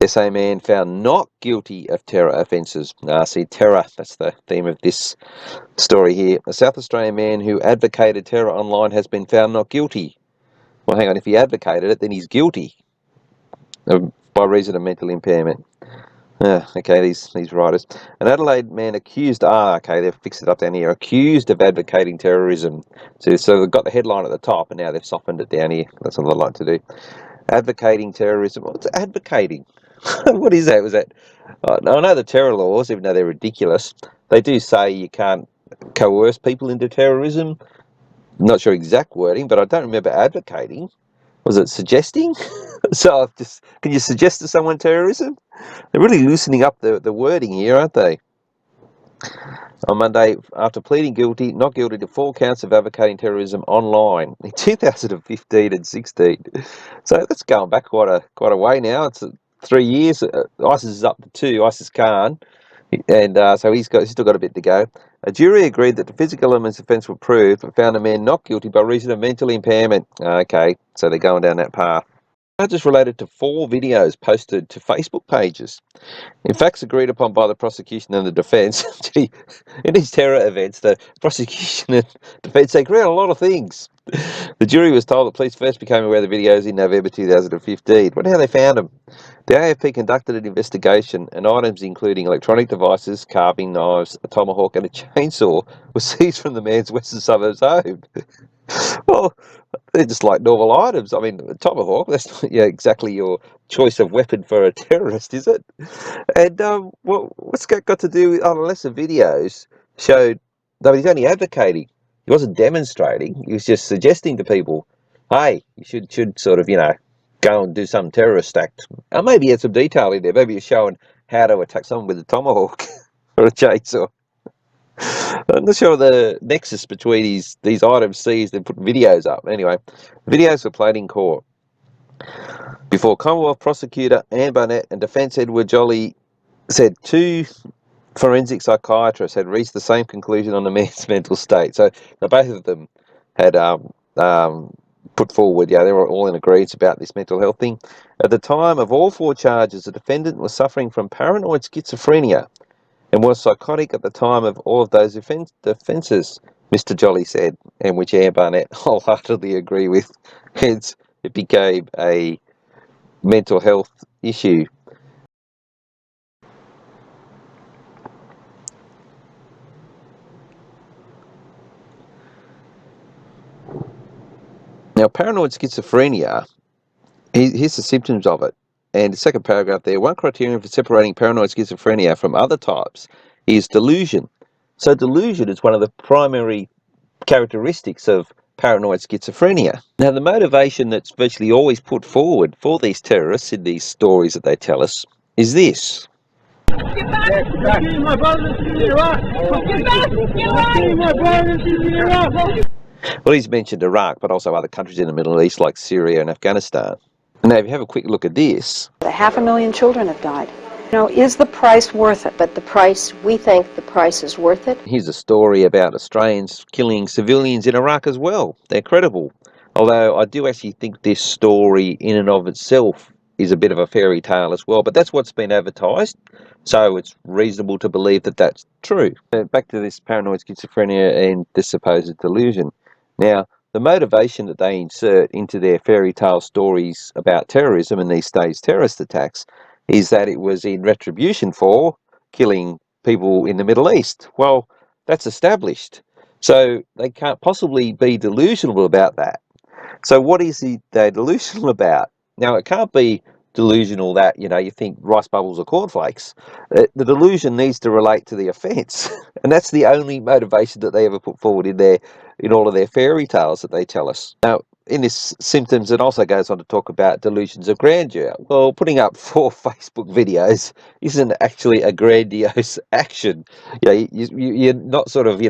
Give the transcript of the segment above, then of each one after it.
SA man found not guilty of terror offences. See, terror, that's the theme of this story here. A South Australian man who advocated terror online has been found not guilty. Well, hang on, if he advocated it, then he's guilty by reason of mental impairment. Okay, these writers. An Adelaide man accused, okay, they've fixed it up down here, accused of advocating terrorism. So they've got the headline at the top, and now they've softened it down here. That's what I like to do. Advocating terrorism. What's advocating? What is that? Was that? I know the terror laws, even though they're ridiculous, they do say you can't coerce people into terrorism. I'm not sure exact wording, but I don't remember advocating. Was it suggesting? So can you suggest to someone terrorism? They're really loosening up the wording here, aren't they? On Monday, after pleading not guilty to 4 counts of advocating terrorism online in 2015 and 16. So that's going back quite a way now. It's 3 years. ISIS is up to 2. ISIS Khan, and so he's still got a bit to go. A jury agreed that the physical elements of offence were proved, but found a man not guilty by reason of mental impairment. Okay, so they're going down that path. Charges related to 4 videos posted to Facebook pages. In facts agreed upon by the prosecution and the defence. Gee, in these terror events, the prosecution and defence agree on a lot of things. The jury was told that police first became aware of the videos in November 2015. Wonder how they found them. The AFP conducted an investigation, and items including electronic devices, carving knives, a tomahawk and a chainsaw were seized from the man's Western Suburbs home. Well, they're just like normal items. I mean, a tomahawk, that's not exactly your choice of weapon for a terrorist, is it? And what's that got to do with, unless the videos showed that he's only advocating. He wasn't demonstrating. He was just suggesting to people, hey, you should sort of, go and do some terrorist act. Maybe he had some detail in there. Maybe he's showing how to attack someone with a tomahawk or a chainsaw. I'm not sure the nexus between these items seized and put videos up. Anyway, videos were played in court before Commonwealth prosecutor Anne Barnett and defence Edward Jolly said 2 forensic psychiatrists had reached the same conclusion on the man's mental state. So both of them had put forward, they were all in agreement about this mental health thing. At the time of all 4 charges, the defendant was suffering from paranoid schizophrenia and was psychotic at the time of all of those offences, Mr. Jolly said, and which Anne Barnett wholeheartedly agree with. Hence, it became a mental health issue. Now, paranoid schizophrenia, here's the symptoms of it. And the second paragraph there, one criterion for separating paranoid schizophrenia from other types is delusion. So delusion is one of the primary characteristics of paranoid schizophrenia. Now, the motivation that's virtually always put forward for these terrorists in these stories that they tell us is this. Get back! Get back! My brothers in Iraq! Get back! Get back! My brothers in Iraq! Well, he's mentioned Iraq, but also other countries in the Middle East like Syria and Afghanistan. Now, if you have a quick look at this. 500,000 children have died. Is the price worth it? But we think the price is worth it. Here's a story about Australians killing civilians in Iraq as well. They're credible. Although I do actually think this story in and of itself is a bit of a fairy tale as well. But that's what's been advertised. So it's reasonable to believe that that's true. Back to this paranoid schizophrenia and this supposed delusion. Now, the motivation that they insert into their fairy tale stories about terrorism and these staged terrorist attacks is that it was in retribution for killing people in the Middle East. Well, that's established. So they can't possibly be delusional about that. So what is they're delusional about? Now, it can't be delusional that, you think rice bubbles are cornflakes. The delusion needs to relate to the offence. And that's the only motivation that they ever put forward in all of their fairy tales that they tell us. Now, in this symptoms, it also goes on to talk about delusions of grandeur. Well, putting up 4 Facebook videos isn't actually a grandiose action. You're not sort of,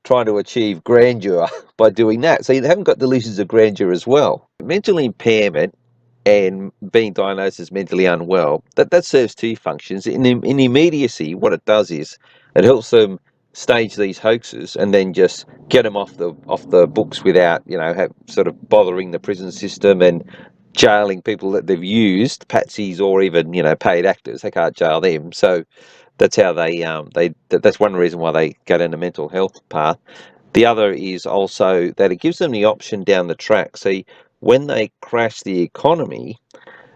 trying to achieve grandeur by doing that. So you haven't got delusions of grandeur as well. Mental impairment and being diagnosed as mentally unwell, that serves 2 functions. In immediacy, what it does is it helps them stage these hoaxes and then just get them off the books without, sort of bothering the prison system and jailing people that they've used, patsies or even paid actors. They can't jail them. So that's how that's one reason why they go down the mental health path. The other is also that it gives them the option down the track. See, when they crash the economy,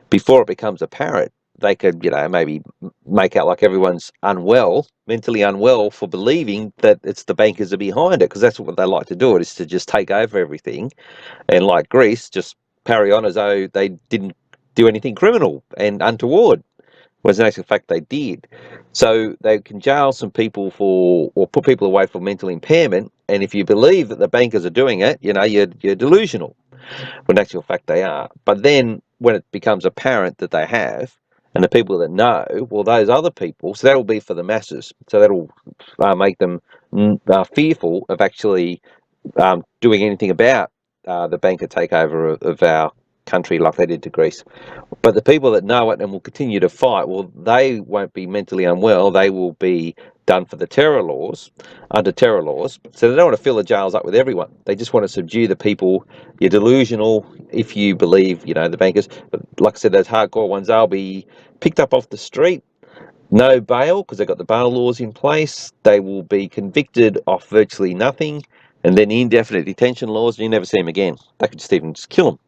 before it becomes apparent, they could, maybe make out like everyone's unwell, mentally unwell, for believing that it's the bankers are behind it, because that's what they like to do. It is to just take over everything, and like Greece, just carry on as though they didn't do anything criminal and untoward. Whereas in actual fact they did. So they can jail some people or put people away for mental impairment. And if you believe that the bankers are doing it, you're delusional. When in actual fact they are. But then when it becomes apparent that they have, and the people that know, well, those other people, so that'll be for the masses. So that'll make them fearful of actually doing anything about the banker takeover of our country like they did to Greece. But the people that know it and will continue to fight, well, they won't be mentally unwell. They will be done for the terror laws, under terror laws. So they don't want to fill the jails up with everyone. They just want to subdue the people. You're delusional if you believe, the bankers. But like I said, those hardcore ones, they'll be picked up off the street. No bail, because they've got the bail laws in place. They will be convicted off virtually nothing. And then the indefinite detention laws, you never see them again. They could just kill them,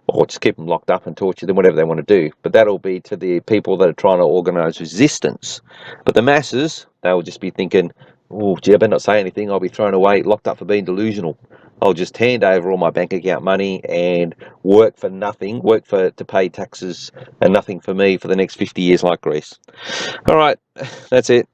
or just keep them locked up and torture them, whatever they want to do. But that'll be to the people that are trying to organise resistance. But the masses, they'll just be thinking, oh, gee, I better not say anything. I'll be thrown away, locked up for being delusional. I'll just hand over all my bank account money and work for nothing, to pay taxes and nothing for me for the next 50 years like Greece. All right, that's it.